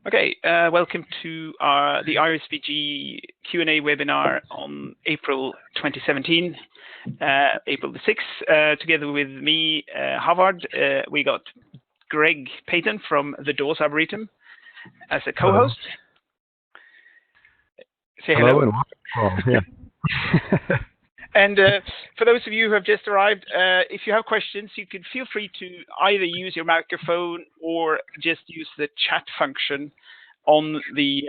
Okay, welcome to the IrisBG Q&A webinar on April 2017, April the 6th. Together with me, Havard, we got Greg Payton from the Dawes Arboretum as a co-host. Say hello. And welcome. Yeah. And for those of you who have just arrived, if you have questions, you can feel free to either use your microphone or just use the chat function on the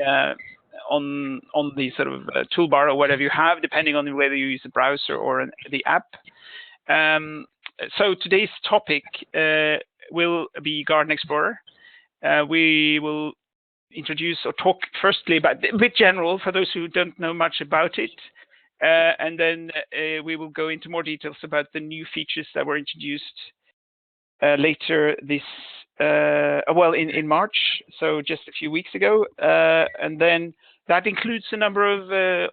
sort of toolbar or whatever you have, depending on whether you use a browser or the app. So today's topic will be Garden Explorer. We will introduce or talk firstly about a bit general for those who don't know much about it. And then we will go into more details about the new features that were introduced later this, in March, so just a few weeks ago. And then that includes a number of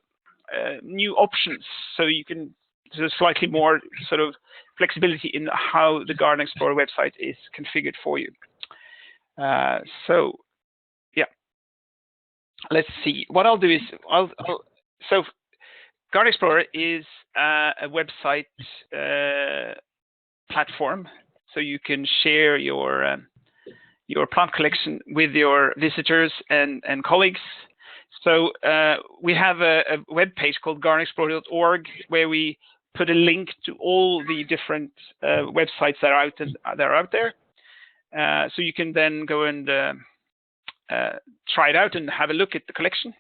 new options, so you can there's slightly more sort of flexibility in how the Garden Explorer website is configured for you. So yeah, let's see. What I'll do is so Garden Explorer is a website platform, so you can share your plant collection with your visitors and colleagues. So we have a web page called gardenexplorer.org where we put a link to all the different websites that are out there. So you can then go and try it out and have a look at the collection.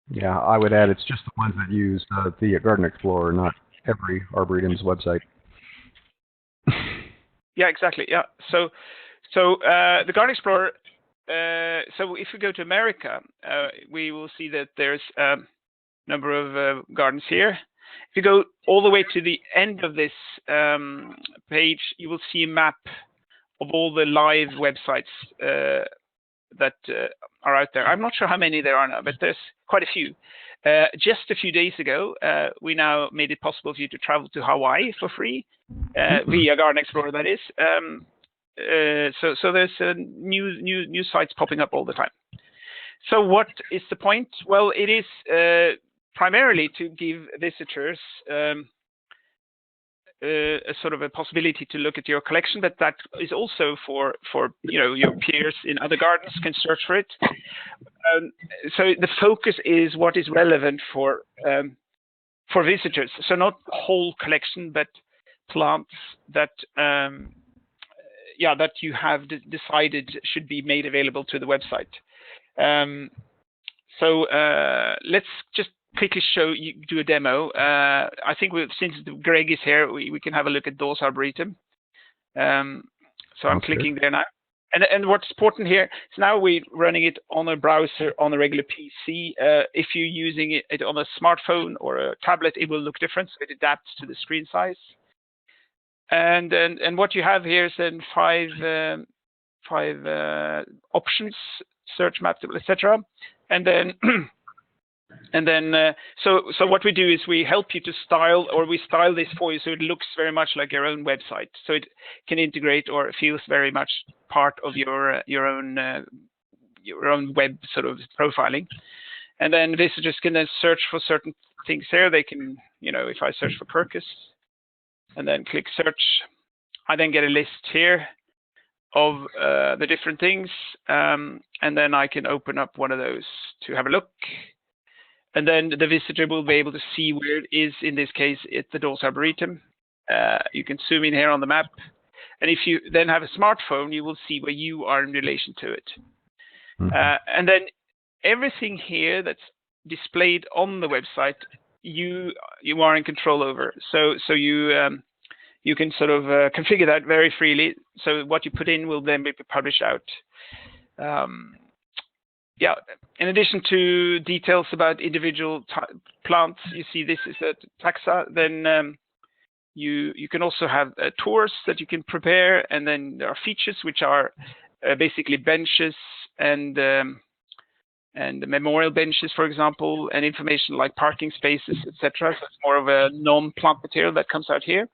Yeah, I would add it's just the ones that use the Garden Explorer, not every Arboretum's website. Yeah, exactly. Yeah. So the Garden Explorer. So if we go to America, we will see that there's a number of gardens here. If you go all the way to the end of this page, you will see a map of all the live websites that are out there. I'm not sure how many there are now, but there's quite a few. Just a few days ago, we now made it possible for you to travel to Hawaii for free via Garden Explorer, that is. So there's new sites popping up all the time. So what is the point? Well, it is primarily to give visitors a sort of a possibility to look at your collection, but that is also for your peers in other gardens can search for it. So the focus is what is relevant for visitors. So not whole collection, but plants that that you have decided should be made available to the website. So let's just quickly do a demo. I think since Greg is here, we can have a look at Dawes Arboretum. So I'm clicking there now. And what's important here is now we're running it on a browser on a regular PC. If you're using it on a smartphone or a tablet, it will look different. So it adapts to the screen size. And what you have here is then five options: search, map, etc. And then so what we do is we help you to style this for you so it looks very much like your own website, so it can integrate or feels very much part of your own web sort of profiling. And then visitors can then search for certain things here. They can, if I search for crocus and then click search, I then get a list here of the different things, and then I can open up one of those to have a look. And then the visitor will be able to see where it is. In this case, it's the Dawes Arboretum. You can zoom in here on the map. And if you then have a smartphone, you will see where you are in relation to it. And then everything here that's displayed on the website, you are in control over. So you can sort of configure that very freely. So what you put in will then be published out. In addition to details about individual plants, you see this is a taxa. Then you can also have tours that you can prepare, and then there are features which are basically benches and memorial benches, for example, and information like parking spaces, etc. So it's more of a non-plant material that comes out here.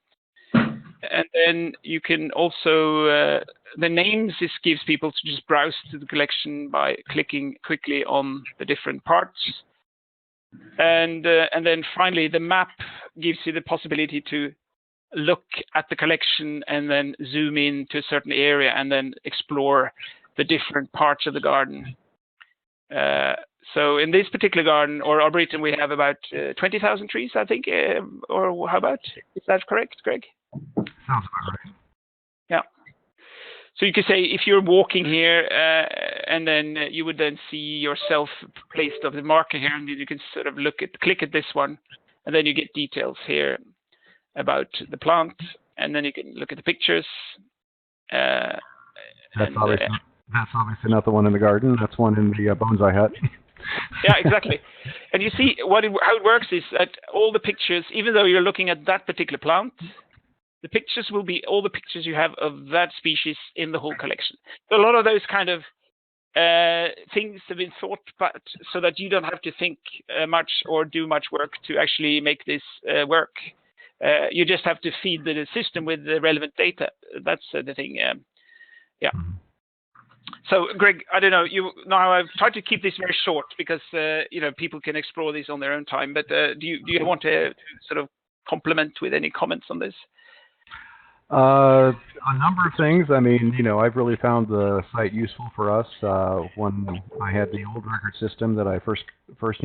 And then you can also, the names, this gives people to just browse to the collection by clicking quickly on the different parts. And then finally, the map gives you the possibility to look at the collection and then zoom in to a certain area and then explore the different parts of the garden. So in this particular garden or arboretum, we have about 20,000 trees, I think, or how about? Is that correct, Greg? Sounds about right. Yeah. So you could say if you're walking here, and then you would then see yourself placed of the marker here, and you can sort of click at this one, and then you get details here about the plant, and then you can look at the pictures. That's obviously not the one in the garden. That's one in the bonsai hut. Yeah, exactly. And you see how it works is that all the pictures, even though you're looking at that particular plant, the pictures will be all the pictures you have of that species in the whole collection. So a lot of those kind of things have been thought about so that you don't have to think much or do much work to actually make this work. You just have to feed the system with the relevant data. That's the thing. Yeah. So, Greg, I don't know. Now I've tried to keep this very short because people can explore this on their own time. But do you want to sort of complement with any comments on this? A number of things. I mean, I've really found the site useful for us. When I had the old record system that I first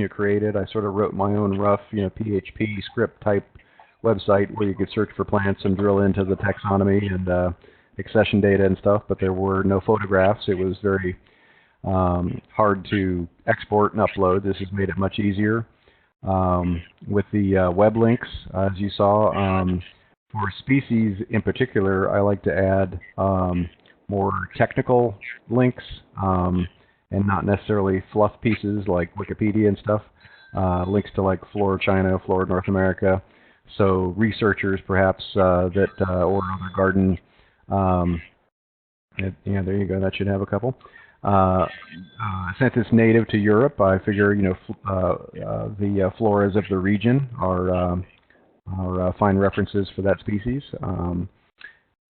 created, I sort of wrote my own rough, PHP script type website where you could search for plants and drill into the taxonomy and accession data and stuff, but there were no photographs. It was very hard to export and upload. This has made it much easier. With the web links, as you saw, for species in particular, I like to add more technical links and not necessarily fluff pieces like Wikipedia and stuff. Links to like Flora China, Flora North America. So researchers perhaps or other garden. There you go. That should have a couple. Since it's native to Europe, I figure the floras of the region are fine references for that species.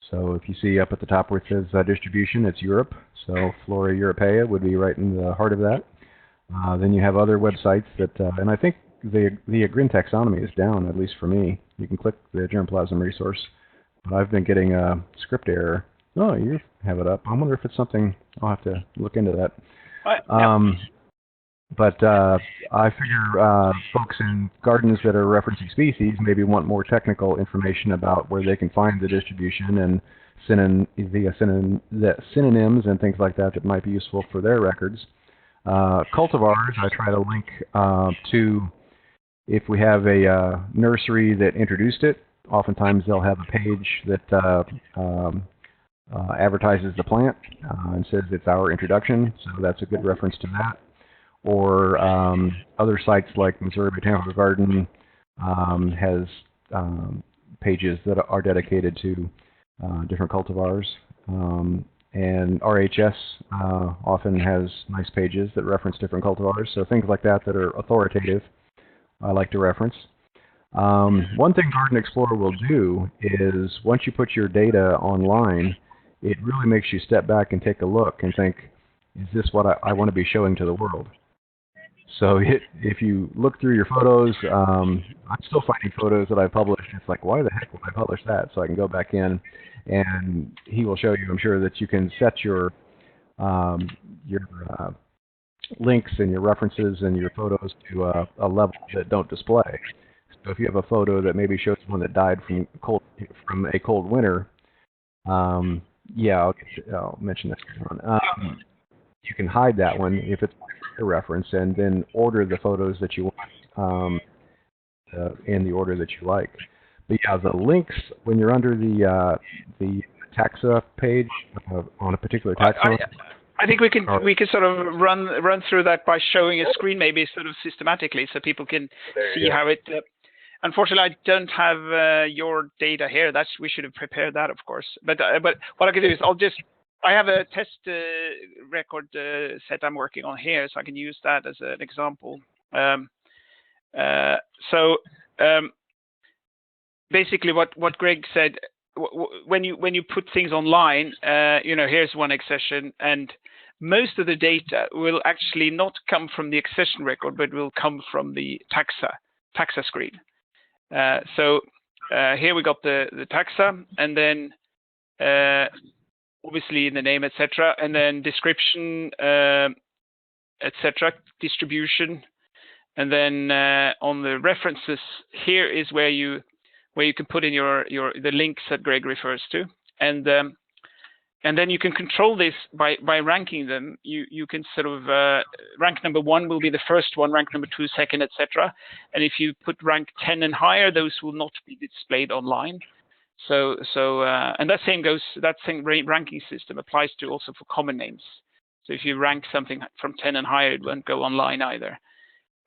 So if you see up at the top where it says distribution, it's Europe. So Flora Europaea would be right in the heart of that. Then you have other websites that, and I think the GRIN taxonomy is down, at least for me. You can click the germplasm resource. But I've been getting a script error. Oh, you have it up. I wonder if it's something. I'll have to look into that. But I figure folks in gardens that are referencing species maybe want more technical information about where they can find the distribution and the synonyms and things like that might be useful for their records. Cultivars, I try to link to if we have a nursery that introduced it. Oftentimes they'll have a page that advertises the plant and says it's our introduction, so that's a good reference to that. Or other sites like Missouri Botanical Garden has pages that are dedicated to different cultivars. And RHS often has nice pages that reference different cultivars, so things like that are authoritative I like to reference. One thing Garden Explorer will do is once you put your data online, it really makes you step back and take a look and think, is this what I want to be showing to the world? So if you look through your photos, I'm still finding photos that I published. It's like, why the heck would I publish that? So I can go back in, and he will show you, I'm sure, that you can set your links and your references and your photos to a level that don't display. So if you have a photo that maybe shows one that died from a cold winter, I'll mention this one. You can hide that one if it's a reference, and then order the photos that you want in the order that you like. But yeah, the links when you're under the taxa page on a particular taxa. I think we can sort of run through that by showing a screen, maybe sort of systematically, so people can see how it. Unfortunately, I don't have your data here. We should have prepared that, of course. But what I can do is I have a test record set I'm working on here, so I can use that as an example. Basically, what Greg said when you put things online, here's one accession, and most of the data will actually not come from the accession record, but will come from the taxa screen. So here we got the taxa, and then obviously the name, etc., and then description, etc., distribution, and then on the references, here is where you can put in the links that Greg refers to, and then you can control this by ranking them. You can sort of rank number 1 will be the first one, rank number 2 second, etc. And if you put rank 10 and higher, those will not be displayed online. So and that same ranking system applies to also for common names. So if you rank something from 10 and higher, it won't go online either.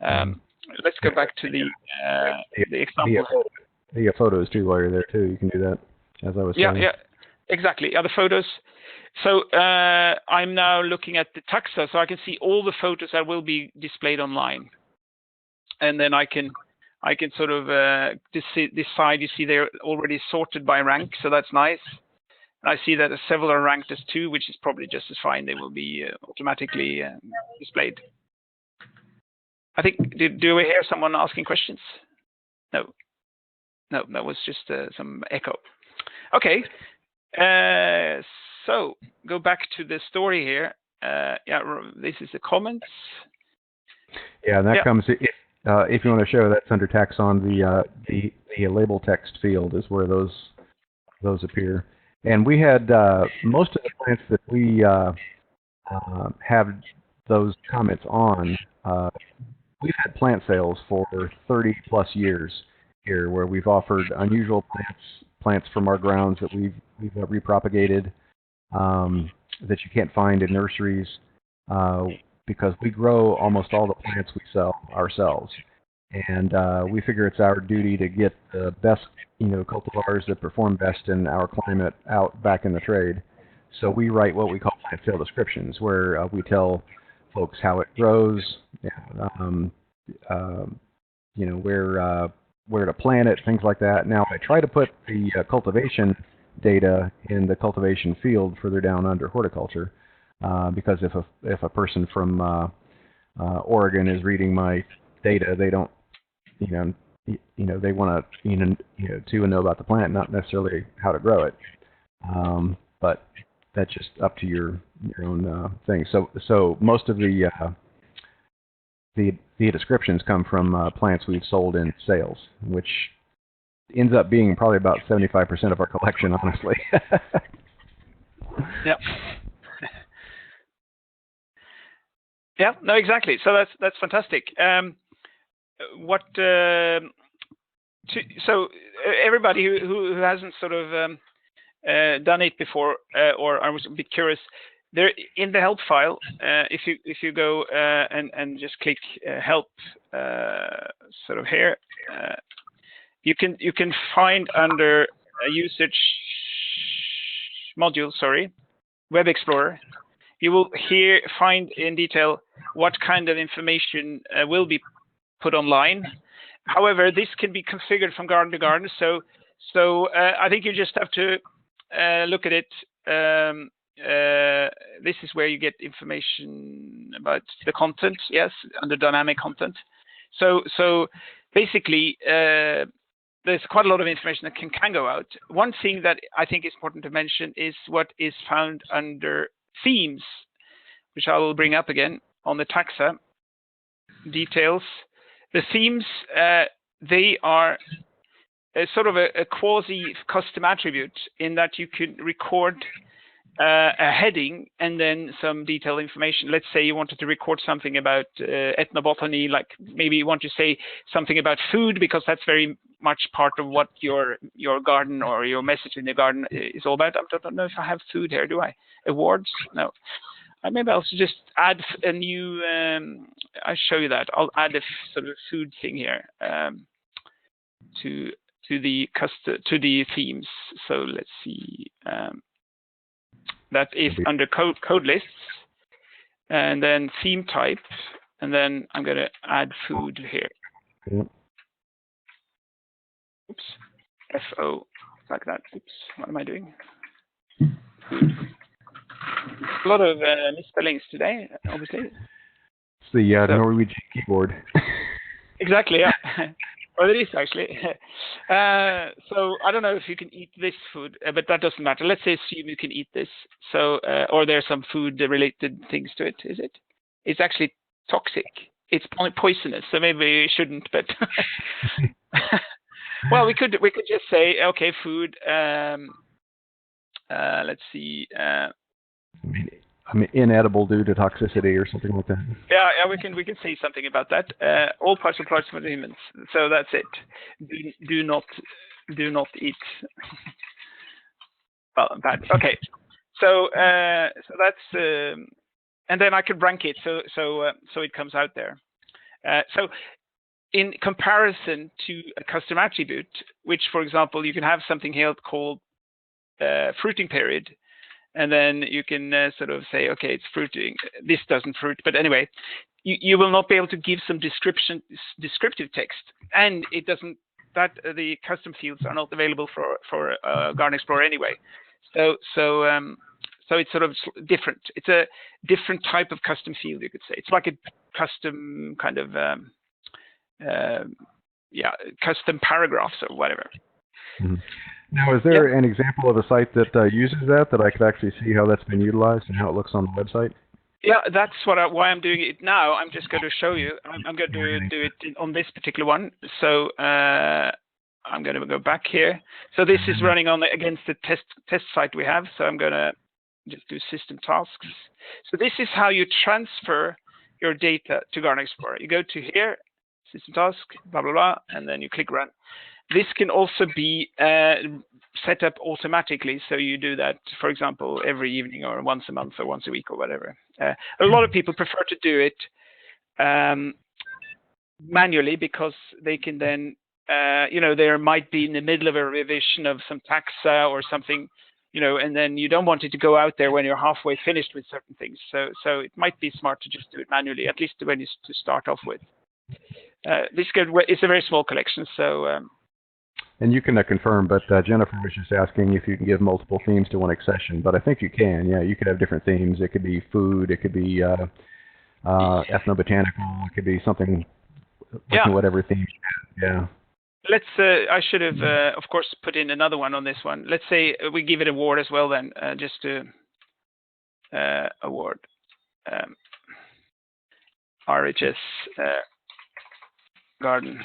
Let's go back to the example. You have photos too while you're there too. You can do that, as I was saying. Yeah, exactly. The photos. So I'm now looking at the taxa, so I can see all the photos that will be displayed online, and then I can sort of decide. You see, they're already sorted by rank, so that's nice. I see that several are ranked as 2, which is probably just as fine. They will be automatically displayed. I think, do we hear someone asking questions? No, that was just some echo. Okay, so go back to the story here. This is the comments. Yeah, and that comes, if you want to show, that's under taxon, the label text field is where those appear. And we had, most of the plants that we have those comments on, we've had plant sales for 30 plus years here, where we've offered unusual plants from our grounds that we've repropagated, that you can't find in nurseries, because we grow almost all the plants we sell ourselves. And we figure it's our duty to get the best, cultivars that perform best in our climate out back in the trade. So we write what we call plant sale descriptions, where we tell folks how it grows, where to plant it, things like that. Now, I try to put the cultivation data in the cultivation field further down under horticulture, because if a person from Oregon is reading my data, they don't, they want to know about the plant, not necessarily how to grow it. But that's just up to your own thing. So most of the descriptions come from plants we've sold in sales, which ends up being probably about 75% of our collection, honestly. Yep. Yeah, no, exactly. So that's fantastic. So everybody who hasn't sort of done it before, or I was a bit curious, there in the help file, if you go and just click help, sort of here, you can find under usage module, Web Explorer, you will here find in detail what kind of information will be put online. However, this can be configured from garden to garden. So I think you just have to look at it. This is where you get information about the content. Yes, under dynamic content. So basically, there's quite a lot of information that can go out. One thing that I think is important to mention is what is found under themes, which I will bring up again on the taxa details. The themes, they are sort of a quasi-custom attribute in that you could record a heading and then some detailed information. Let's say you wanted to record something about ethnobotany, like maybe you want to say something about food, because that's very much part of what your garden or your message in the garden is all about. I don't know if I have food here, do I? Awards? No. Maybe I'll just add a new, I'll show you that. I'll add a sort of food thing here to the themes. So let's see. That is under code lists, and then theme type, and then I'm going to add food here. Yep. Oops. FO. like that. Oops, what am I doing? A lot of misspellings today, obviously. It's the Norwegian keyboard. Exactly, yeah. Well, it is actually. So I don't know if you can eat this food, but that doesn't matter. Let's say assume you can eat this. So, or there's some food-related things to it. Is it? It's actually toxic. It's poisonous. So maybe you shouldn't. But well, we could just say, okay, food. Let's see. I mean, inedible due to toxicity or something like that. Yeah, we can say something about that. All parts of for the humans. So that's it. Do not eat. Well, bad. Okay. So that's and then I could rank it so it comes out there. So in comparison to a custom attribute, which for example you can have something here called fruiting period. And then you can sort of say, okay, it's fruiting. This doesn't fruit, but anyway, you will not be able to give some descriptive text, and it doesn't. That the custom fields are not available for Garden Explorer anyway. So it's sort of different. It's a different type of custom field, you could say. It's like a custom kind of custom paragraphs or whatever. Mm-hmm. Now, is there an example of a site that uses that I could actually see how that's been utilized and how it looks on the website? Yeah, that's why I'm doing it now. I'm just going to show you. I'm going to do it on this particular one. So I'm going to go back here. So this is running on against the test site we have. So I'm going to just do system tasks. So this is how you transfer your data to Garden Explorer. You go to here, system task, blah, blah, blah, and then you click run. This can also be set up automatically. So you do that, for example, every evening or once a month or once a week or whatever. A lot of people prefer to do it manually because they can then, there might be in the middle of a revision of some taxa or something, and then you don't want it to go out there when you're halfway finished with certain things. So it might be smart to just do it manually, at least when you to start off with. It's a very small collection, so... And you can confirm, but Jennifer was just asking if you can give multiple themes to one accession, but I think you can. Yeah, you could have different themes. It could be food, it could be ethnobotanical, it could be something, whatever theme you have. Yeah. Let's. I should have, of course, put in another one on this one. Let's say we give it an award as well, then, just to award RHS Garden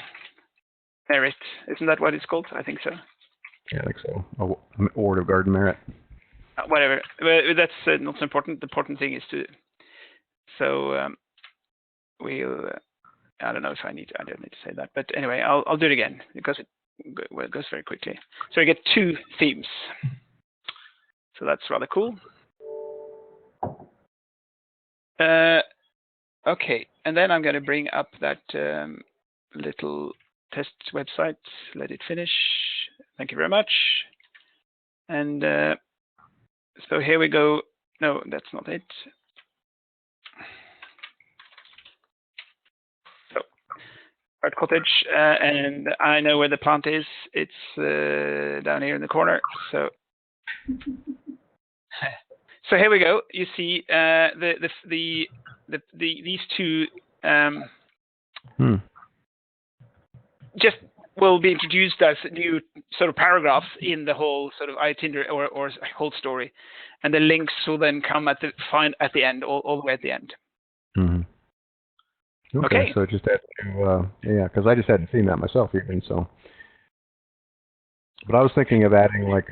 Merit. Isn't that what it's called? I think so. Yeah, I think so. Award of Garden Merit. Whatever. That's not so important. The important thing is to. So we'll. I don't know if I don't need to say that, but anyway, I'll do it again because it goes very quickly. So we get 2 themes. So that's rather cool. Okay, and then I'm going to bring up that little test website. Let it finish. Thank you very much. And so here we go. No, that's not it. So, Art Cottage, and I know where the plant is. It's down here in the corner. So here we go. You see these 2 just will be introduced as new sort of paragraphs in the whole sort of itinerary or whole story, and the links will then come at the end, all the way at the end. Mm-hmm. Okay. So just had to, because I just hadn't seen that myself even so. But I was thinking of adding like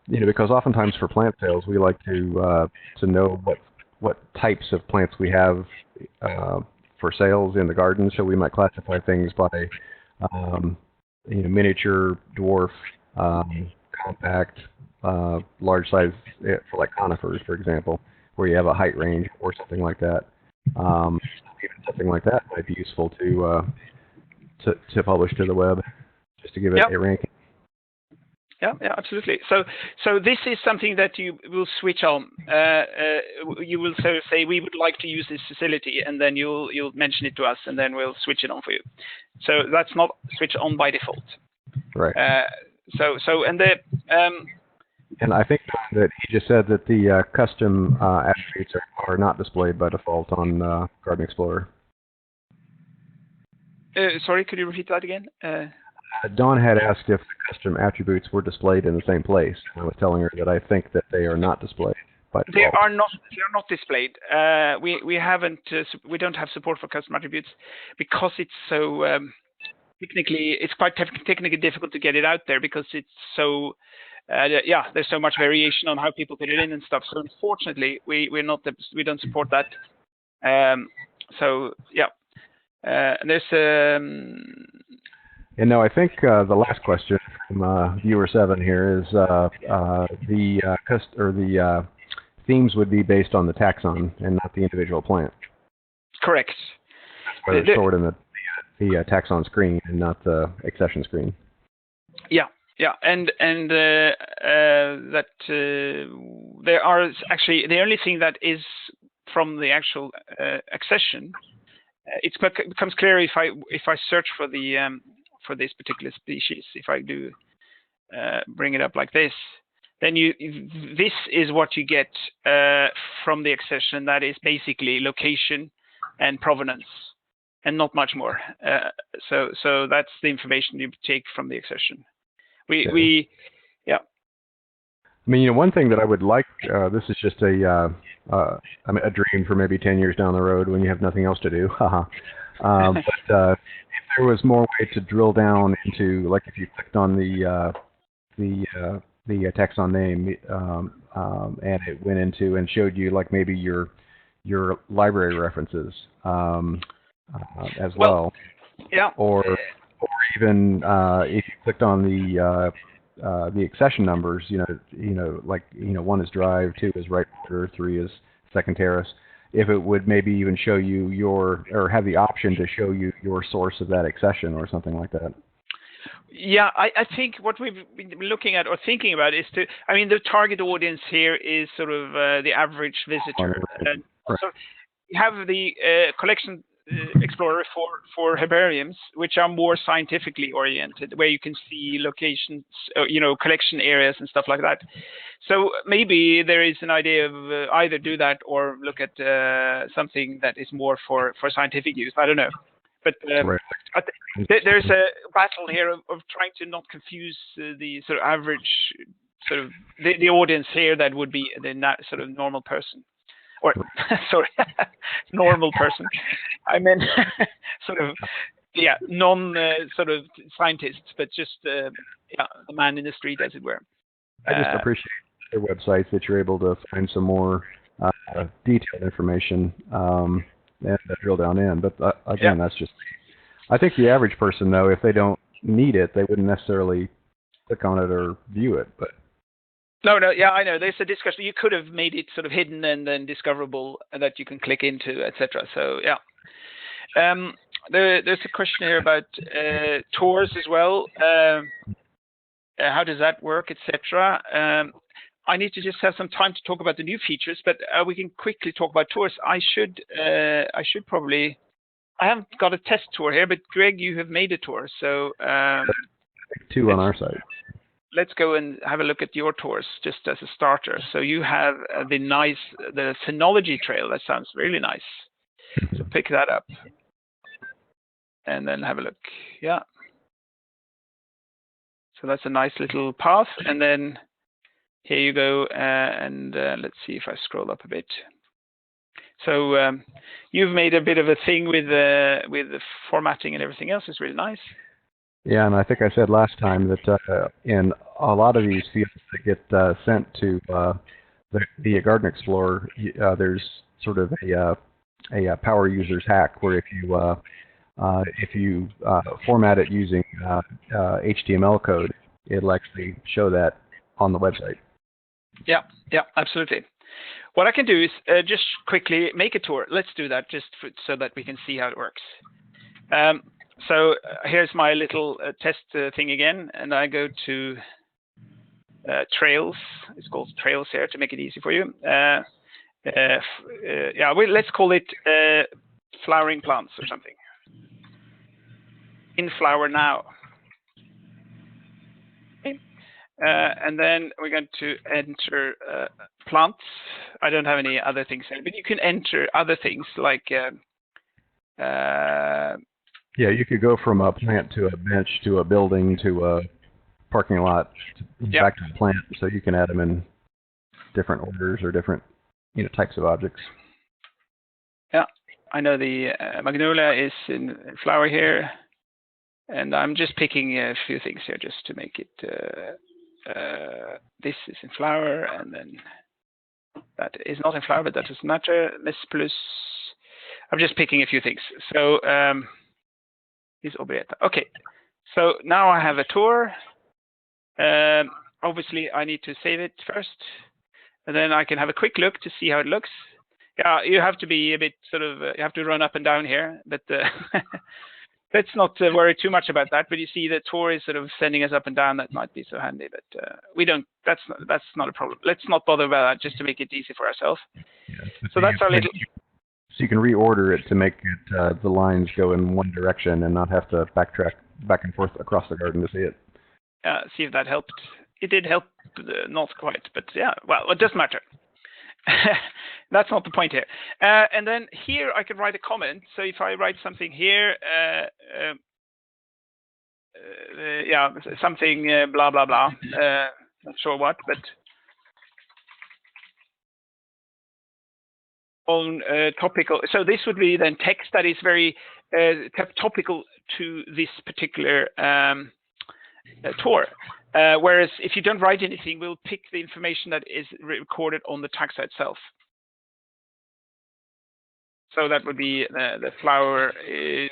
because oftentimes for plant sales we like to know what types of plants we have for sales in the garden, so we might classify things by miniature, dwarf, compact, large size for like conifers, for example, where you have a height range or something like that. Even something like that might be useful to publish to the web, just to give it a ranking. Yeah, absolutely. So this is something that you will switch on. You will sort of say, we would like to use this facility, and then you'll mention it to us, and then we'll switch it on for you. So that's not switch on by default. Right. And I think that he just said that the custom attributes are not displayed by default on Garden Explorer. Sorry, could you repeat that again? Dawn had asked if the custom attributes were displayed in the same place. I was telling her that I think that they are not displayed by default. They are not displayed. We don't have support for custom attributes because it's so it's quite technically difficult to get it out there because it's so there's so much variation on how people put it in and stuff. So unfortunately, we don't support that. And there's And no, I think the last question from viewer 7 here is the themes would be based on the taxon and not the individual plant. Correct. That's why they're stored in the taxon screen and not the accession screen. Yeah, and that there are actually the only thing that is from the actual accession. It becomes clear if I search for the for this particular species. If I do bring it up like this, then this is what you get from the accession. That is basically location and provenance, and not much more. So that's the information you take from the accession. I mean, one thing that I would like, this is just a dream for maybe 10 years down the road when you have nothing else to do. But if there was more way to drill down into, like if you clicked on the taxon name and it went into and showed you like maybe your library references as well. Yeah. Or even if you clicked on the accession numbers, like 1 is drive, 2 is right order, 3 is second terrace. If it would maybe even show you or have the option to show you your source of that accession or something like that. Yeah, I think what we've been looking at or thinking about is the target audience here is sort of the average visitor. Right. So you have the collection explorer for herbariums, which are more scientifically oriented, where you can see locations, collection areas and stuff like that. So maybe there is an idea of either do that or look at something that is more for scientific use. I don't know, but Right. there's a battle here of trying to not confuse the sort of average sort of the audience here that would be the sort of normal person. Or, sorry, normal person. I meant sort of, non sort of scientists, but just, the man in the street, as it were. I just appreciate their websites that you're able to find some more detailed information and drill down in. But again, that's just, I think the average person, though, if they don't need it, they wouldn't necessarily click on it or view it. But No, I know. There's a discussion. You could have made it sort of hidden and then discoverable that you can click into, etc. So, there's a question here about tours as well. How does that work, etc. I need to just have some time to talk about the new features, but we can quickly talk about tours. I should probably. I haven't got a test tour here, but Greg, you have made a tour, so 2 on our site. Let's go and have a look at your tours just as a starter. So you have the Phenology Trail. That sounds really nice. So pick that up and then have a look. Yeah. So that's a nice little path. And then here you go. And let's see if I scroll up a bit. So you've made a bit of a thing with the formatting and everything else. It's really nice. Yeah, and I think I said last time that in a lot of these fields that get sent to the Garden Explorer, there's sort of a power user's hack where if you format it using HTML code, it'll actually show that on the website. Yeah, absolutely. What I can do is just quickly make a tour. Let's do that just so that we can see how it works. So here's my little test thing again, and I go to Trails. It's called Trails here to make it easy for you. Let's call it flowering plants or something. In flower now. And then we're going to enter plants. I don't have any other things here, but you can enter other things like yeah, you could go from a plant to a bench to a building to a parking lot back to the plant, so you can add them in different orders or different types of objects. Yeah, I know the magnolia is in flower here, and I'm just picking a few things here just to make it. This is in flower, and then that is not in flower, but that doesn't matter. This plus, I'm just picking a few things. So is Arboretum. Okay, so now I have a tour. Obviously, I need to save it first, and then I can have a quick look to see how it looks. Yeah, you have to be a bit sort of, you have to run up and down here, but let's not worry too much about that. But you see the tour is sort of sending us up and down. That might be so handy, but we don't. That's not a problem. Let's not bother about that, just to make it easy for ourselves. Yeah, so that's our little. So you can reorder it to make it the lines go in one direction and not have to backtrack back and forth across the garden to see it. See if that helped. It did help, not quite, but yeah. Well, it doesn't matter. That's not the point here. And then here I can write a comment. So if I write something here, yeah, something blah blah blah. Not sure what, but on topical. So this would be then text that is very topical to this particular tour. Whereas if you don't write anything, we'll pick the information that is recorded on the taxa itself. So that would be the flower is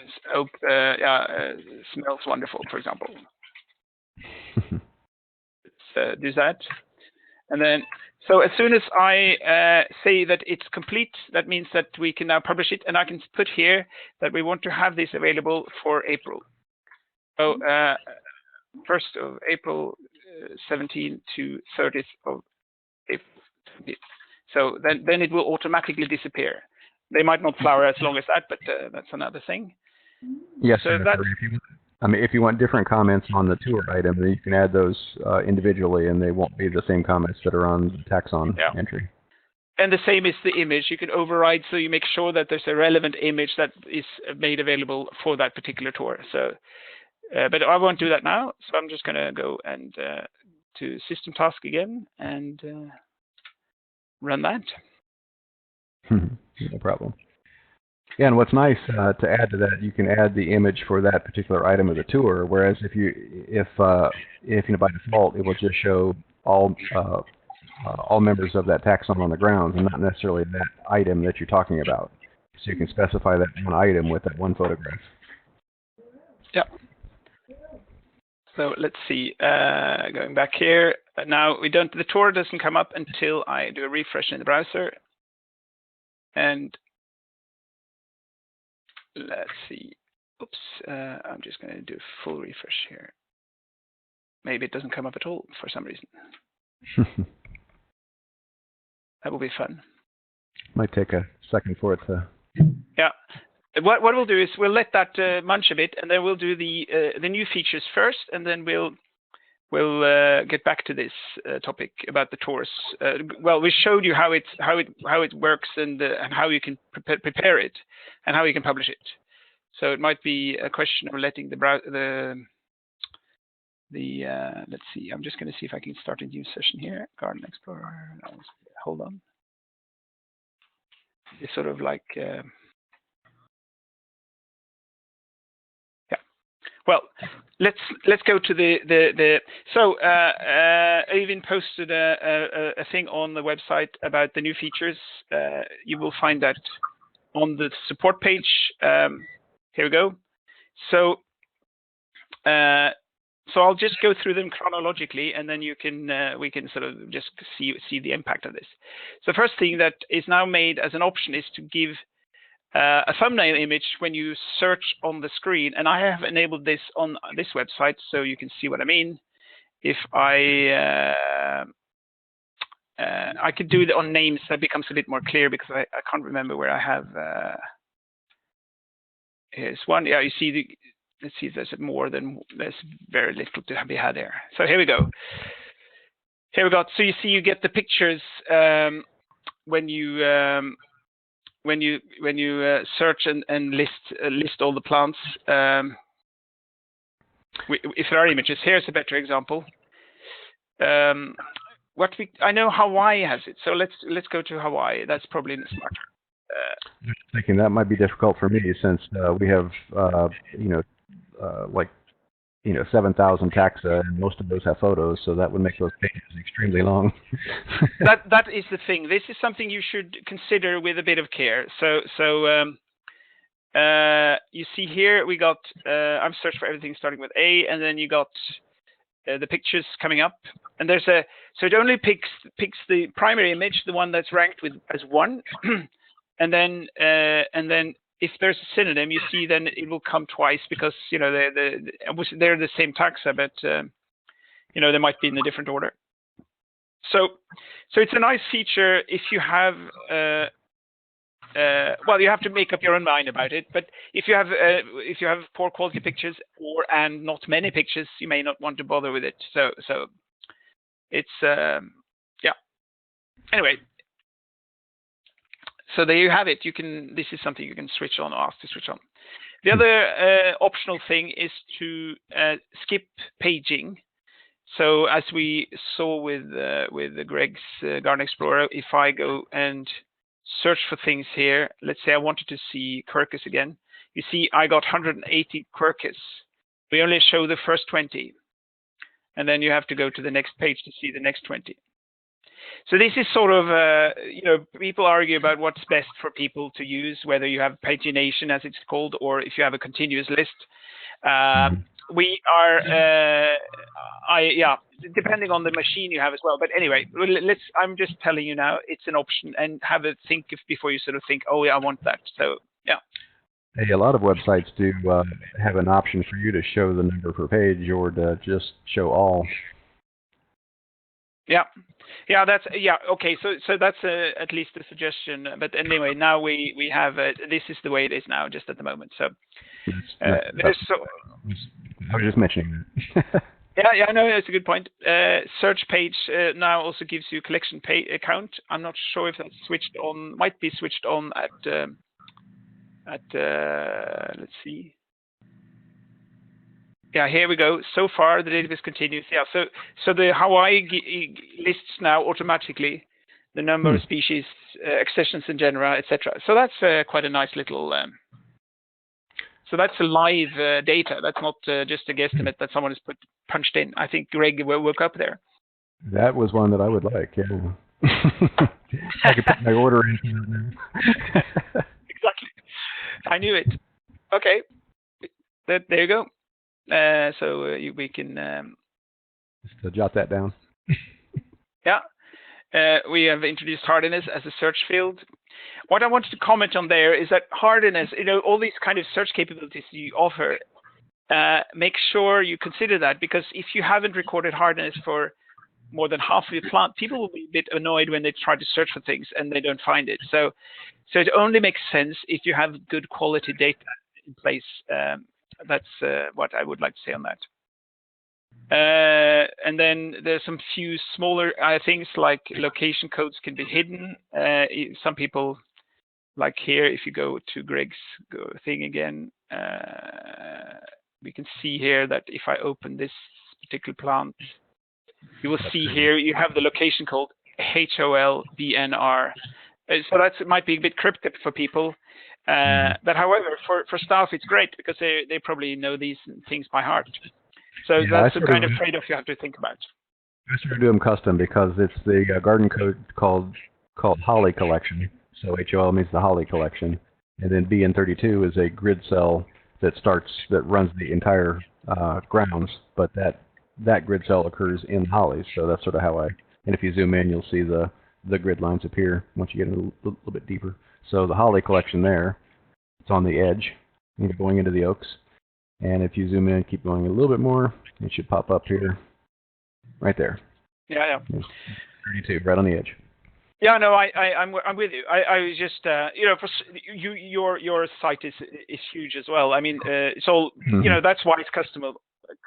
smells wonderful, for example. Let's do that. And then, so as soon as I say that it's complete, that means that we can now publish it, and I can put here that we want to have this available for April. So 1st of April, 17th to 30th of April. So then it will automatically disappear. They might not flower as long as that, but that's another thing. Yes, so if you want different comments on the tour item, then you can add those individually, and they won't be the same comments that are on the taxon entry. And the same is the image. You can override, so you make sure that there's a relevant image that is made available for that particular tour. So, but I won't do that now. So I'm just going to go and to System Task again and run that. No problem. Yeah, and what's nice to add to that, you can add the image for that particular item of the tour. Whereas if by default it will just show all members of that taxon on the grounds, and not necessarily that item that you're talking about. So you can specify that one item with that one photograph. Yeah. So let's see. Going back here now, the tour doesn't come up until I do a refresh in the browser. And let's see. Oops, I'm just going to do a full refresh here. Maybe it doesn't come up at all for some reason. That will be fun. Might take a second for it to. Yeah. What we'll do is we'll let that munch a bit, and then we'll do the new features first, and then we'll get back to this topic about the tours. Well, we showed you how it works and how you can prepare it and how you can publish it. So it might be a question of letting let's see. I'm just going to see if I can start a new session here. Garden Explorer. Hold on. It's sort of like. Well, let's go to the. So I even posted a thing on the website about the new features. You will find that on the support page. Here we go. So I'll just go through them chronologically, and then we can sort of just see the impact of this. So first thing that is now made as an option is to give a thumbnail image when you search on the screen, and I have enabled this on this website so you can see what I mean. If I could do it on names, that becomes a bit more clear because I can't remember where I have. Here's one. Yeah, you see let's see if there's very little to be had there. So here we go. Here we got. So you see, you get the pictures when you search and list all the plants. If there are images, here's a better example. I know Hawaii has it, so let's go to Hawaii. That's probably smarter. I'm thinking that might be difficult for me since we have 7,000 taxa, and most of those have photos, so that would make those pages extremely long. that is the thing. This is something you should consider with a bit of care. So you see here we got I'm searched for everything starting with A, and then you got the pictures coming up, and so it only picks the primary image, the one that's ranked as 1, and then if there's a synonym, you see then it will come twice because they're the same taxa, but they might be in a different order. So it's a nice feature if you have you have to make up your own mind about it. But if you have poor quality pictures and not many pictures, you may not want to bother with it. So it's Anyway. So there you have it. This is something you can switch on or ask to switch on. The other optional thing is to skip paging. So as we saw with Greg's Garden Explorer, if I go and search for things here, let's say I wanted to see quercus again. You see, I got 180 quercus. We only show the first 20, and then you have to go to the next page to see the next 20. So this is sort of, people argue about what's best for people to use, whether you have pagination, as it's called, or if you have a continuous list. We are, depending on the machine you have as well. But anyway, I'm just telling you now, it's an option, and have a think before you sort of think, oh yeah, I want that. So yeah. Hey, a lot of websites do have an option for you to show the number per page or to just show all. Yeah, okay. So that's at least a suggestion. But anyway, now we have this is the way it is now, just at the moment. So I was just mentioning that. Yeah, I know it's a good point. Search page now also gives you collection account. I'm not sure if that's switched on. Might be switched on at let's see. Yeah, here we go. So far, the database continues. Yeah, so the Hawaii lists now automatically the number of species, accessions and genera, etc. So that's quite a nice little. So that's a live data. That's not just a guesstimate that someone has punched in. I think Greg will work up there. That was one that I would like. Yeah. I could put my order in now. Exactly. I knew it. Okay. There you go. We can just jot that down. Yeah, we have introduced hardiness as a search field. What I wanted to comment on there is that hardiness, all these kind of search capabilities you offer, make sure you consider that, because if you haven't recorded hardiness for more than half of your plant, people will be a bit annoyed when they try to search for things and they don't find it. So it only makes sense if you have good quality data in place. That's what I would like to say on that. And then there's some few smaller things like location codes can be hidden. Some people, like here, if you go to Greg's thing again, we can see here that if I open this particular plant, you will see here you have the location code HOLBNR. So it might be a bit cryptic for people. But however, for staff, it's great because they probably know these things by heart. So that's the kind of trade-off you have to think about. I sort of do them custom because it's the garden code called Holly Collection. So HOL means the Holly Collection, and then BN32 is a grid cell that runs the entire grounds, but that grid cell occurs in hollies. So that's sort of how and if you zoom in, you'll see the grid lines appear once you get a little bit deeper. So the Holly Collection there, it's on the edge, going into the oaks. And if you zoom in, keep going a little bit more, it should pop up here, right there. Yeah. There's 32, right on the edge. Yeah, no, I'm with you. I was just, for your site is huge as well. I mean, it's all, that's why it's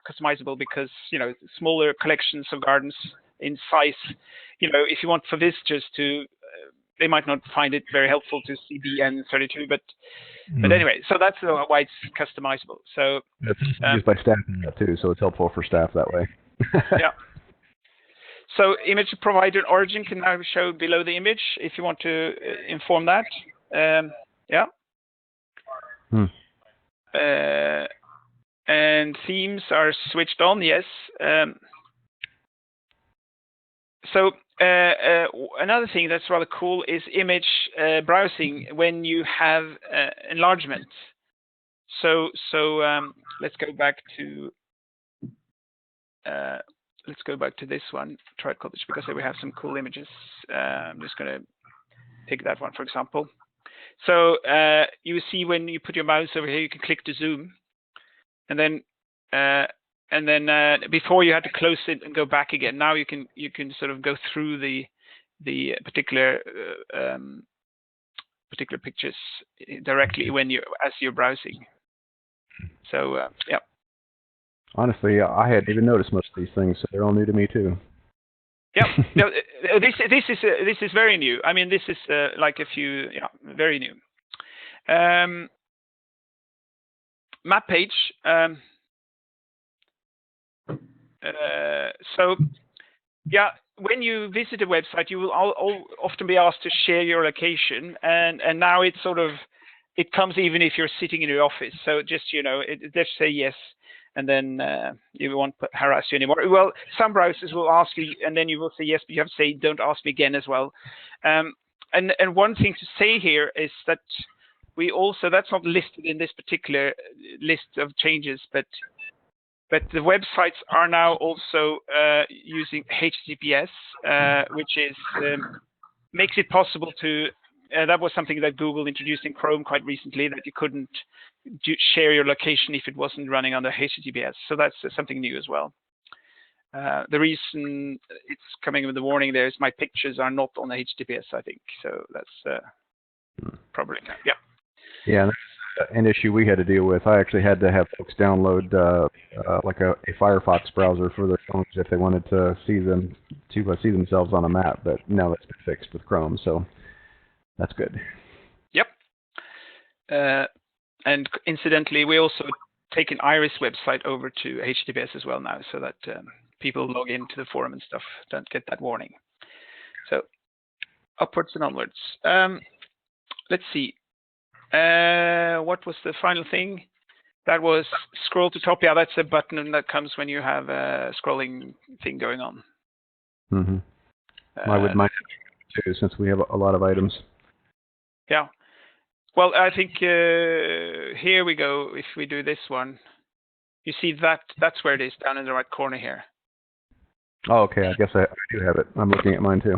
customizable because, smaller collections of gardens, in size. If you want for visitors to, they might not find it very helpful to see the N32, but anyway, so that's why it's customizable. So it's used by staff too, so it's helpful for staff that way. Yeah. So image provider origin can now show below the image if you want to inform that. Yeah. And themes are switched on, yes. So another thing that's rather cool is image browsing when you have enlargement. So let's go back to this one, Trout Cottage, because we have some cool images. I'm just going to take that one, for example. So you see when you put your mouse over here, you can click to zoom, and then before you had to close it and go back again. Now you can sort of go through the particular pictures directly as you're browsing. So yeah. Honestly, I hadn't even noticed most of these things, so they're all new to me too. Yeah, no, this is very new. I mean, this is like a few, very new. Map page. So, yeah, when you visit a website, you will often be asked to share your location, and now it comes even if you're sitting in your office. So just just say yes. And then you won't harass you anymore. Well, some browsers will ask you, and then you will say yes, but you have to say, don't ask me again as well. And one thing to say here is that that's not listed in this particular list of changes, but the websites are now also using HTTPS, which is makes it possible to. That was something that Google introduced in Chrome quite recently, that you couldn't share your location if it wasn't running under HTTPS. So that's something new as well. The reason it's coming with the warning there is my pictures are not on HTTPS, I think. So that's probably, yeah. Yeah, that's an issue we had to deal with. I actually had to have folks download like a Firefox browser for their phones if they wanted to see themselves on a map. But now that's been fixed with Chrome, so that's good. Yep. And incidentally, we also take an Iris website over to HTTPS as well now, so that people log into the forum and stuff don't get that warning. So upwards and onwards. Let's see. What was the final thing? That was scroll to top. Yeah, that's a button that comes when you have a scrolling thing going on. Mm-hmm. I would mind too, since we have a lot of items. Yeah. Well, I think here we go. If we do this one, you see that's where it is, down in the right corner here. Oh, okay. I guess I do have it. I'm looking at mine too.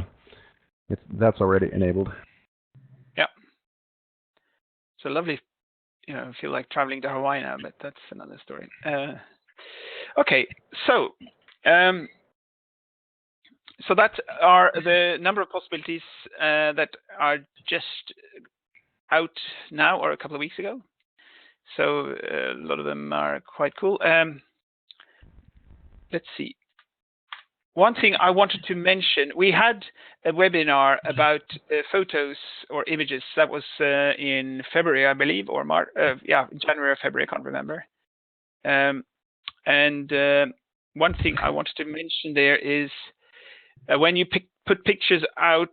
That's already enabled. Yeah. So lovely. I feel like traveling to Hawaii now, but that's another story. Okay, so that are the number of possibilities that are just out now or a couple of weeks ago. So a lot of them are quite cool. Let's see. One thing I wanted to mention, we had a webinar about photos or images. That was in February, I believe, or March. January or February, I can't remember. And one thing I wanted to mention there is when you put pictures out,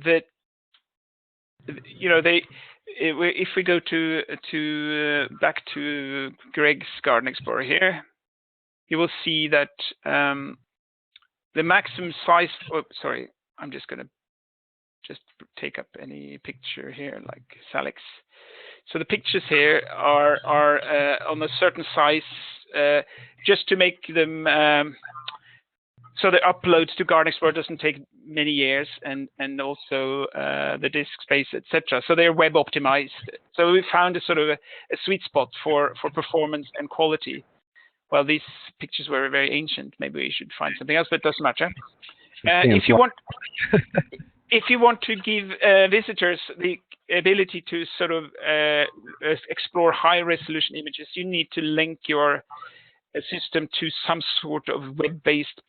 that if we go to back to Greg's Garden Explorer here, you will see that the maximum size. Oh, sorry, I'm just going to take up any picture here, like Salix. So the pictures here are on a certain size, just to make them so the uploads to Garden Explorer doesn't take many years, and also the disk space, etc. So they're web optimized. So we found a sort of a sweet spot for performance and quality. Well, these pictures were very ancient. Maybe we should find something else, but it doesn't matter. If you want to give visitors the ability to sort of explore high resolution images, you need to link your system to some sort of web-based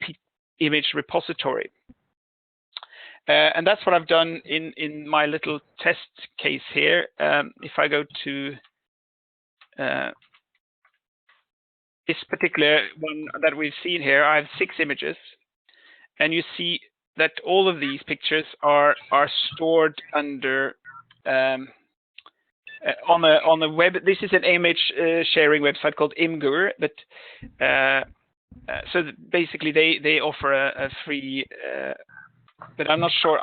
image repository. And that's what I've done in my little test case here. If I go to this particular one that we've seen here, I have 6 images, and you see that all of these pictures are stored under on the web. This is an image sharing website called Imgur, but so basically they offer a free. But I'm not sure.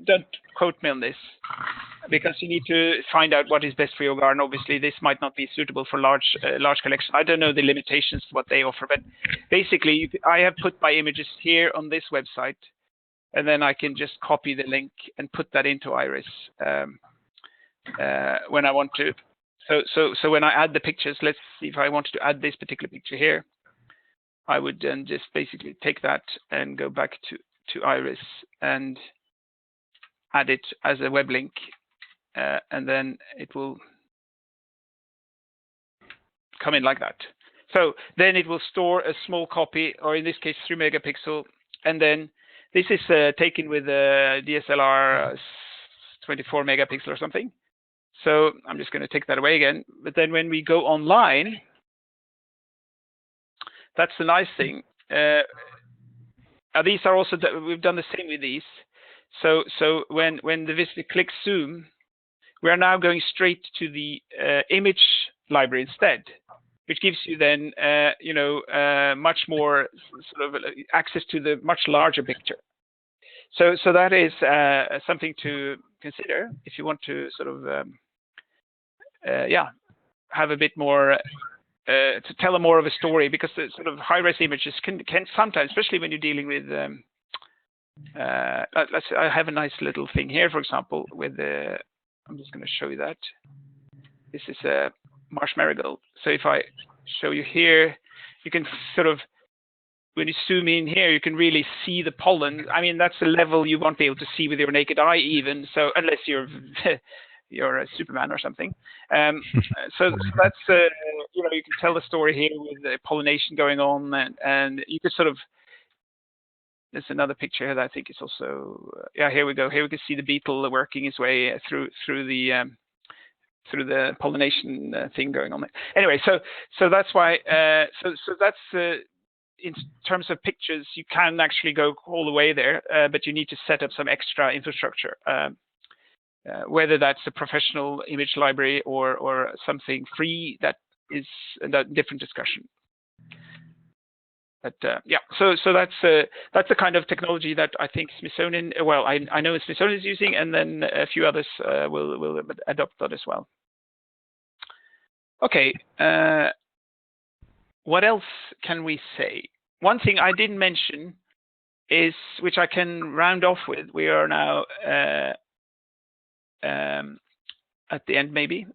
Don't quote me on this, because you need to find out what is best for your garden. Obviously, this might not be suitable for large collection. I don't know the limitations to what they offer, but basically, I have put my images here on this website, and then I can just copy the link and put that into Iris when I want to. So when I add the pictures, let's see if I wanted to add this particular picture here, I would then just basically take that and go back to Iris and add it as a web link, and then it will come in like that. So then it will store a small copy, or in this case 3 megapixel, and then this is taken with a DSLR 24 megapixel or something. So I'm just going to take that away again. But then when we go online, that's the nice thing. These are also, we've done the same with these. So when the visitor clicks zoom, we are now going straight to the image library instead, which gives you then much more sort of access to the much larger picture. So that is something to consider if you want to sort of have a bit more to tell more of a story, because the sort of high-res images can sometimes, especially when you're dealing with let's say I have a nice little thing here, for example, with I'm just going to show you that. This is a marsh marigold. So if I show you here, you can sort of, when you zoom in here, you can really see the pollen. I mean, that's a level you won't be able to see with your naked eye even. So unless you're you're a Superman or something. So that's you can tell the story here with the pollination going on, and you could sort of. There's another picture here that I think is also here we go. Here we can see the beetle working his way through the pollination thing going on there. Anyway, so that's why so that's in terms of pictures, you can actually go all the way there, but you need to set up some extra infrastructure, whether that's a professional image library or something free. That is a different discussion. But so that's the kind of technology that I think Smithsonian. Well, I know Smithsonian is using, and then a few others will adopt that as well. Okay, what else can we say? One thing I didn't mention is, which I can round off with. We are now at the end, maybe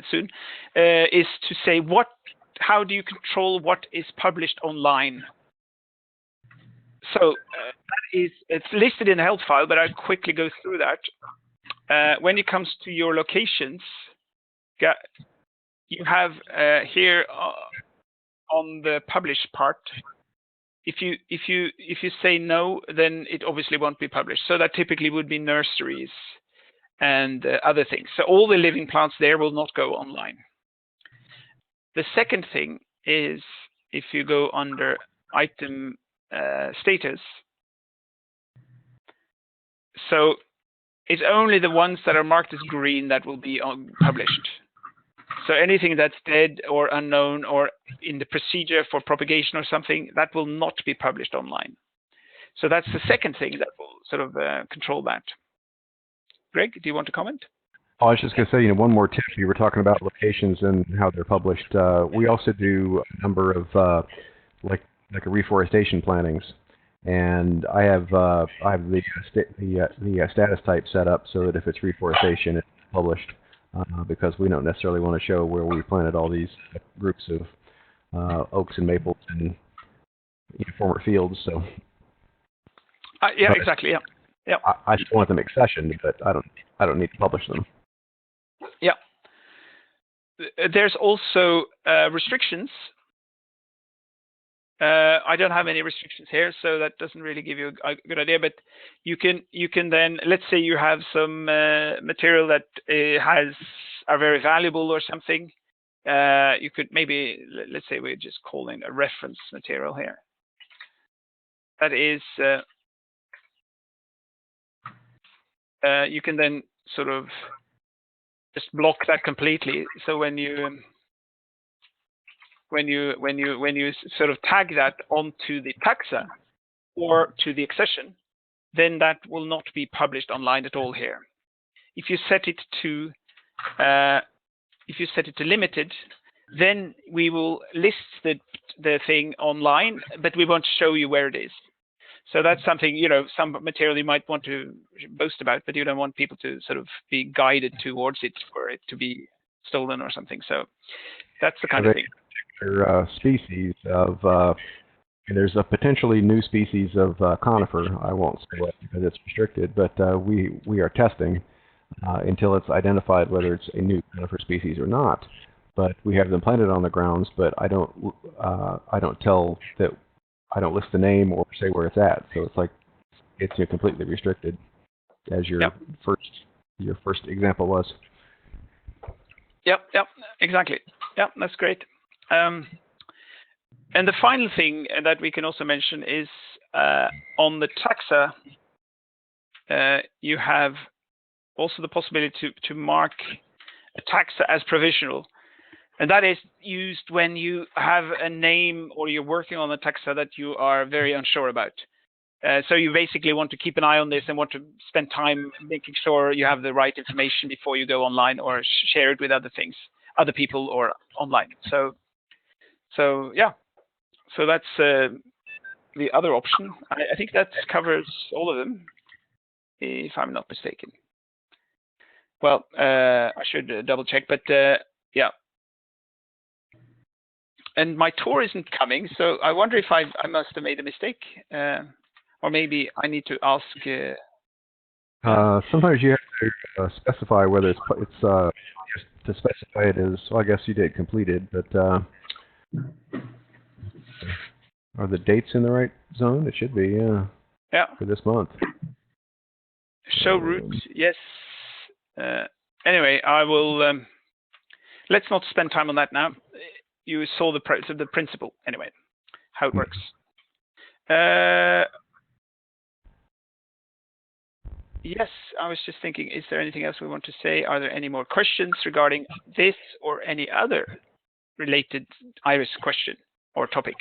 soon. Is to say how do you control what is published online? So it's listed in the help file, but I'll quickly go through that. When it comes to your locations, you have here on the publish part. If you say no, then it obviously won't be published. So that typically would be nurseries and other things. So all the living plants there will not go online. The second thing is, if you go under item status, so it's only the ones that are marked as green that will be published. So anything that's dead or unknown or in the procedure for propagation or something, that will not be published online. So that's the second thing that will sort of control that. Greg, do you want to comment? I was just going to say, one more tip. You were talking about locations and how they're published. We also do a number of like a reforestation plantings, and I have the status type set up so that if it's reforestation, it's published, because we don't necessarily want to show where we planted all these groups of oaks and maples in former fields. So yeah, exactly. Yeah. I just want them accessioned, but I don't need to publish them. Yeah. There's also restrictions. I don't have any restrictions here, so that doesn't really give you a good idea. But you can then, let's say you have some material that are very valuable or something. You could maybe, let's say we're just calling a reference material here. That is, you can then sort of just block that completely. So when you sort of tag that onto the taxa or to the accession, then that will not be published online at all here. If you set it to limited, then we will list the thing online, but we won't show you where it is. So that's something, some material you might want to boast about, but you don't want people to sort of be guided towards it for it to be stolen or something. So that's the kind of thing. Species of, there's a potentially new species of conifer. I won't say what because it's restricted, but we are testing until it's identified whether it's a new conifer species or not. But we have them planted on the grounds, but I don't list the name or say where it's at. So it's like it's completely restricted, as your first example was. Yep, exactly. Yep, that's great. And the final thing that we can also mention is on the taxa, you have also the possibility to mark a taxa as provisional. And that is used when you have a name or you're working on a taxa that you are very unsure about. So you basically want to keep an eye on this and want to spend time making sure you have the right information before you go online or share it with other people or online. So yeah, so that's the other option. I think that covers all of them, if I'm not mistaken. Well, I should double check, but yeah. And my tour isn't coming, so I wonder if I must have made a mistake, or maybe I need to ask. Sometimes you have to specify whether it's to specify it as. Well, I guess you did completed, but are the dates in the right zone? It should be, yeah. Yeah. For this month. Show routes, yes. Anyway, I will. Let's not spend time on that now. You saw the principle anyway, how it works. Yes, I was just thinking, is there anything else we want to say? Are there any more questions regarding this or any other related IRIS question or topic?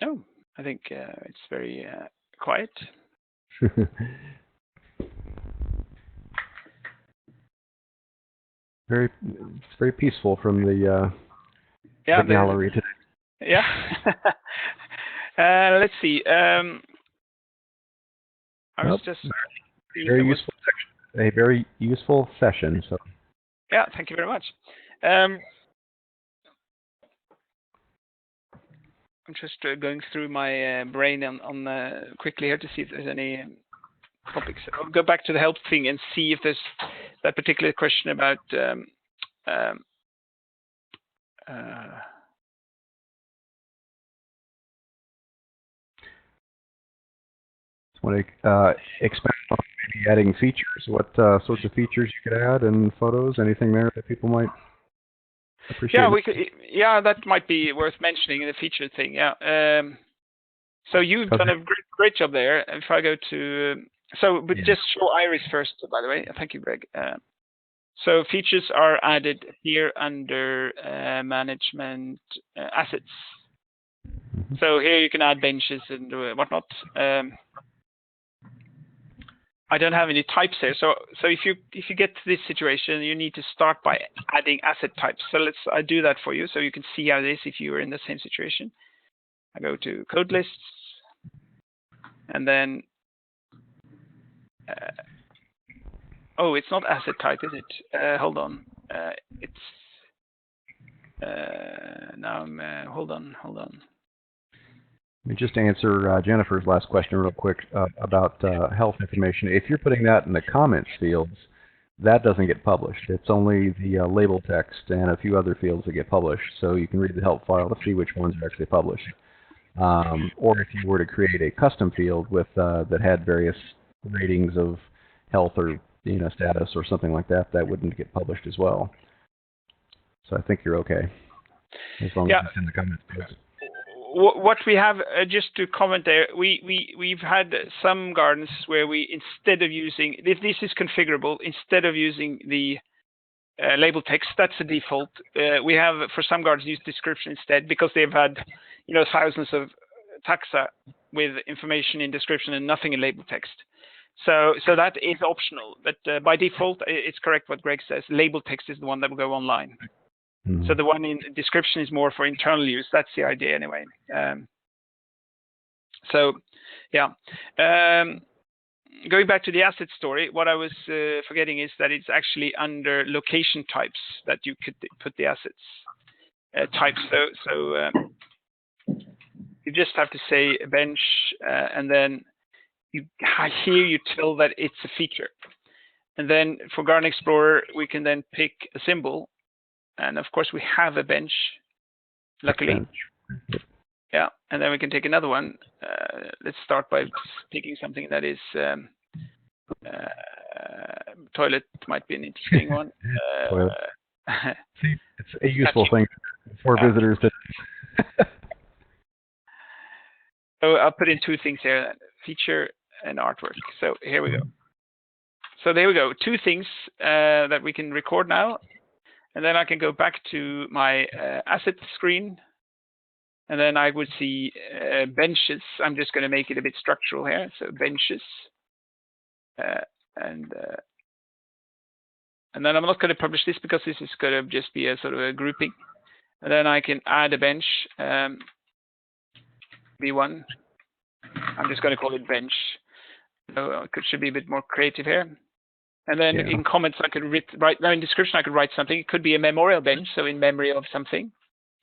No, I think it's very quiet. It's very peaceful from the gallery today. Yeah. Let's see. I was just very useful section. A very useful session. So. Yeah, thank you very much. I'm just going through my brain on quickly here to see if there's any topics. I'll go back to the help thing and see if there's that particular question about want to expand on maybe adding features. What sorts of features you could add and photos? Anything there that people might appreciate? Yeah, we could. Yeah, that might be worth mentioning in the feature thing. Yeah. So you've done a great job there. If I go to but just show Iris first, by the way. Thank you, Greg. So features are added here under management assets. Mm-hmm. So here you can add benches and whatnot. I don't have any types here. So if you get to this situation, you need to start by adding asset types. So I do that for you so you can see how it is if you were in the same situation. I go to code lists and then it's not asset type, is it? Hold on. It's now I'm hold on. Let me just answer Jennifer's last question real quick about health information. If you're putting that in the comments fields, that doesn't get published. It's only the label text and a few other fields that get published. So you can read the help file to see which ones are actually published. Or if you were to create a custom field with that had various ratings of health or status or something like that, that wouldn't get published as well. So I think you're okay as long as it's in the comments page. What we have, just to comment there, we've had some gardens where we, instead of using, if this is configurable, instead of using the label text, that's the default. We have, for some gardens, used description instead because they've had, thousands of taxa with information in description and nothing in label text. So that is optional, but by default, it's correct what Greg says. Label text is the one that will go online. Mm-hmm. So the one in description is more for internal use. That's the idea anyway. Going back to the asset story, what I was forgetting is that it's actually under location types that you could put the assets types. So you just have to say bench, and then here you tell that it's a feature. And then for Garden Explorer, we can then pick a symbol. And of course, we have a bench, luckily. Yeah, and then we can take another one. Let's start by picking something that is toilet. Might be an interesting one. See, it's a useful thing for visitors to. So I'll put in two things here: feature and artwork. So here we go. So there we go. Two things that we can record now. And then I can go back to my asset screen, and then I would see benches. I'm just going to make it a bit structural here. So benches, and then I'm not going to publish this because this is going to just be a sort of a grouping. And then I can add a bench, B1. I'm just going to call it bench. So it should be a bit more creative here. And then in comments, I could write. Now in description, I could write something. It could be a memorial bench, so in memory of something.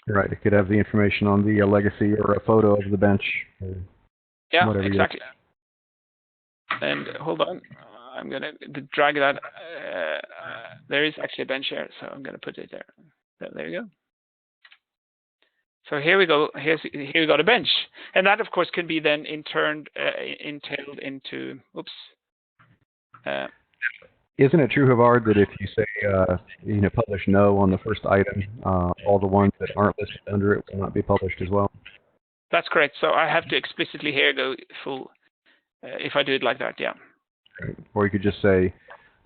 Right. It could have the information on the legacy or a photo of the bench. Yeah, exactly. And hold on, I'm going to drag that. There is actually a bench here, so I'm going to put it there. There you go. So here we go. Here we got a bench, and that of course can be then entailed into. Oops. Isn't it true, Havard, that if you say publish no on the first item, all the ones that aren't listed under it will not be published as well? That's correct. So I have to explicitly here go full. If I do it like that, yeah. Right. Or you could just say,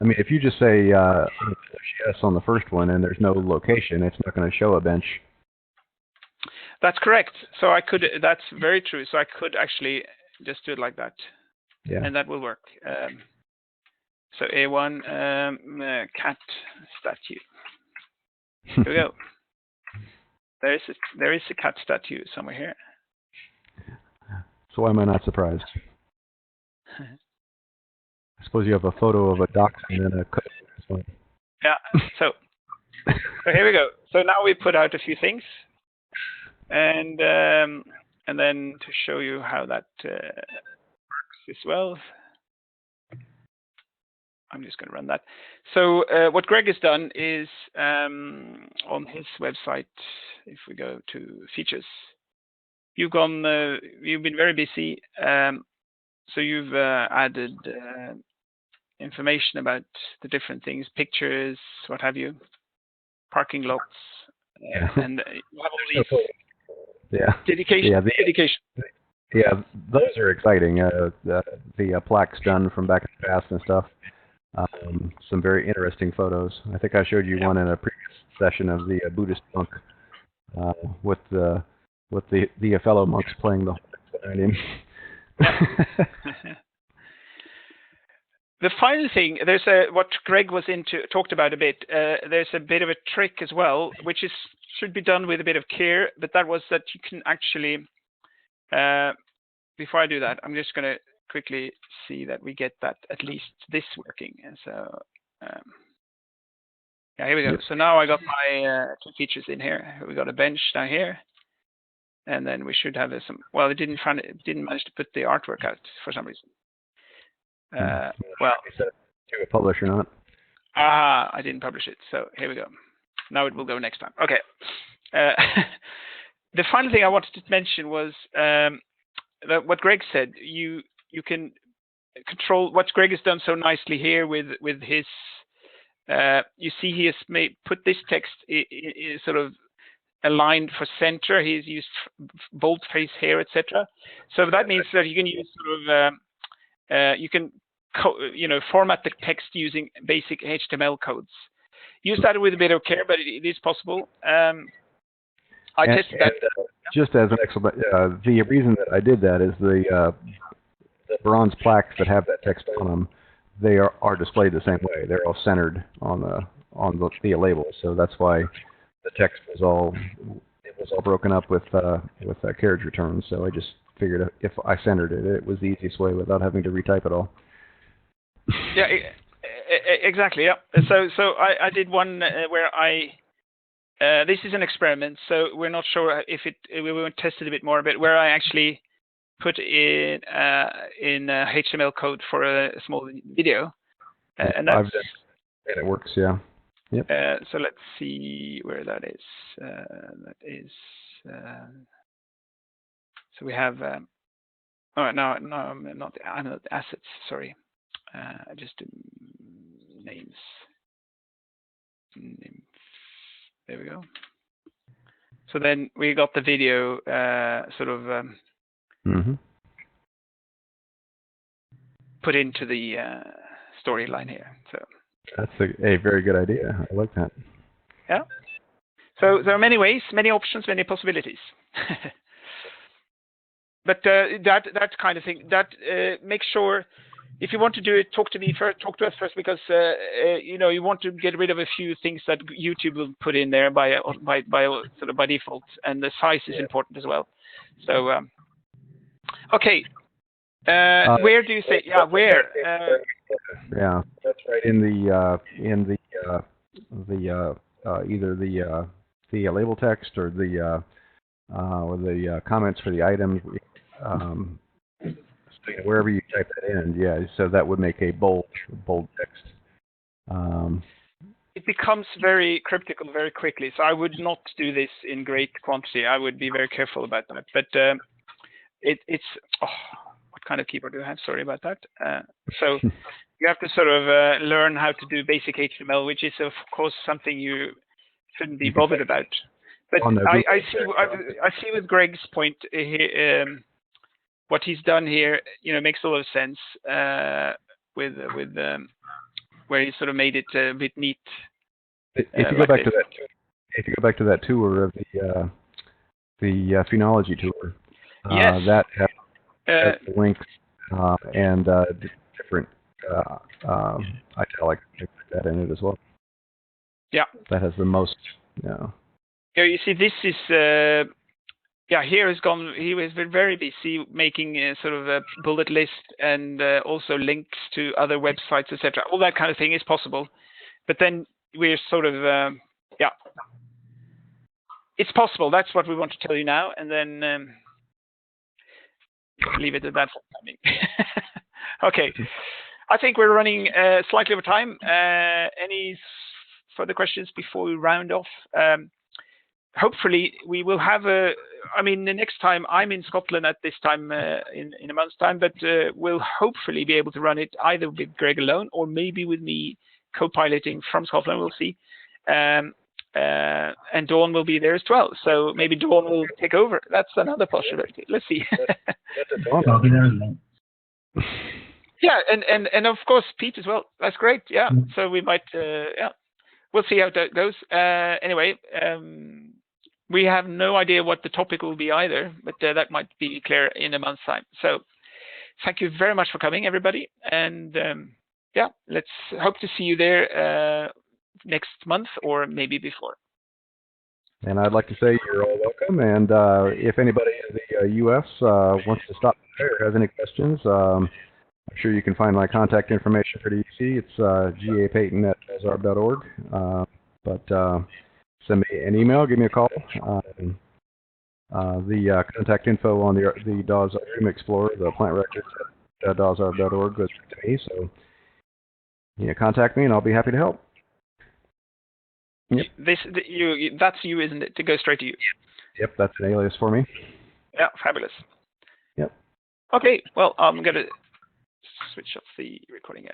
if you just say yes on the first one and there's no location, it's not going to show a bench. That's correct. So I could. That's very true. So I could actually just do it like that. Yeah. And that will work. So A1 cat statue. Here we go. There is a cat statue somewhere here. So why am I not surprised? I suppose you have a photo of a dachshund and a coat. Yeah. So here we go. So now we put out a few things, and then to show you how that works as well. I'm just going to run that. So what Greg has done is on his website, if we go to features, you've been very busy. So you've added information about the different things, pictures, what have you, parking lots, and you have all these dedication. Yeah, those are exciting. The plaques done from back in the past and stuff. Some very interesting photos. I think I showed you one in a previous session of the Buddhist monk with the fellow monks playing the behind him. The final thing, there's what Greg was talked about a bit. There's a bit of a trick as well, which should be done with a bit of care. But that was that you can actually. Before I do that, I'm just going to quickly see that we get that at least this working. And so, here we go. So now I got my two features in here. We got a bench down here, and then we should have some. Well, it didn't manage to put the artwork out for some reason. Well, to a publish or not? I didn't publish it. So here we go. Now it will go next time. Okay. The final thing I wanted to mention was that what Greg said. You can control what Greg has done so nicely here with his. You see, he has put this text sort of aligned for center. He's used boldface here, etc. So that means that you can use sort of you can format the text using basic HTML codes. Use that with a bit of care, but it is possible. I tested that. Just as an excellent, the reason that I did that is the bronze plaques that have that text on them, they are displayed the same way. They're all centered on the label, so that's why the text was all broken up with carriage returns. So I just figured if I centered it, it was the easiest way without having to retype it all. Yeah, exactly. Yeah. So I did one where this is an experiment, so we're not sure if we won't test it a bit more, but where I actually put in HTML code for a small video, and that's, and it works. Yeah. Yep. So let's see where that is. That is. So we have. Oh no, I'm not the assets. Sorry. Just names. There we go. So then we got the video sort of put into the storyline here. So that's a very good idea. I like that. Yeah. So there are many ways, many options, many possibilities. But that kind of thing. That make sure. If you want to do it, talk to me first. Talk to us first, because you want to get rid of a few things that YouTube will put in there by sort of by default, and the size is important as well. So okay, where do you say? Yeah, where? Yeah, that's right. In the either the label text or the comments for the items. Wherever you type that in, yeah, so that would make a bold text. It becomes very cryptical very quickly, so I would not do this in great quantity. I would be very careful about that. But it's what kind of keyboard do I have? Sorry about that. So you have to sort of learn how to do basic HTML, which is of course something you shouldn't be bothered about. But I see with Greg's point here. What he's done here, makes a lot of sense with where he sort of made it a bit neat. If you go back to that tour of the phenology tour, yes. That has the links and different italic that in it as well. Yeah. That has the most. Yeah. Yeah, you see, this is. Here he was very busy making sort of a bullet list and also links to other websites, etc. All that kind of thing is possible. But then we're sort of, it's possible. That's what we want to tell you now. And then leave it at that for the time. Okay. I think we're running slightly over time. Any further questions before we round off? Hopefully we will have the next time I'm in Scotland at this time in a month's time, but we'll hopefully be able to run it either with Greg alone or maybe with me co-piloting from Scotland. We'll see. And Dawn will be there as well. So maybe Dawn will take over. That's another possibility. Let's see. I'll be there as well. Yeah, and of course Pete as well. That's great. Yeah. So we might we'll see how that goes. Anyway, we have no idea what the topic will be either, but that might be clear in a month's time. So thank you very much for coming, everybody. And let's hope to see you there next month or maybe before. And I'd like to say you're all welcome. And if anybody in the U.S. Wants to stop by or has any questions, I'm sure you can find my contact information pretty easy. It's gapayton@dawesarb.org. But send me an email, give me a call. The contact info on the Dawes Arboretum Explorer, the plant records at dawesarb.org goes to me. So contact me and I'll be happy to help. Yep. That's you, isn't it? To go straight to you. Yep, that's an alias for me. Yeah, fabulous. Yep. Okay, well, I'm going to switch off the recording.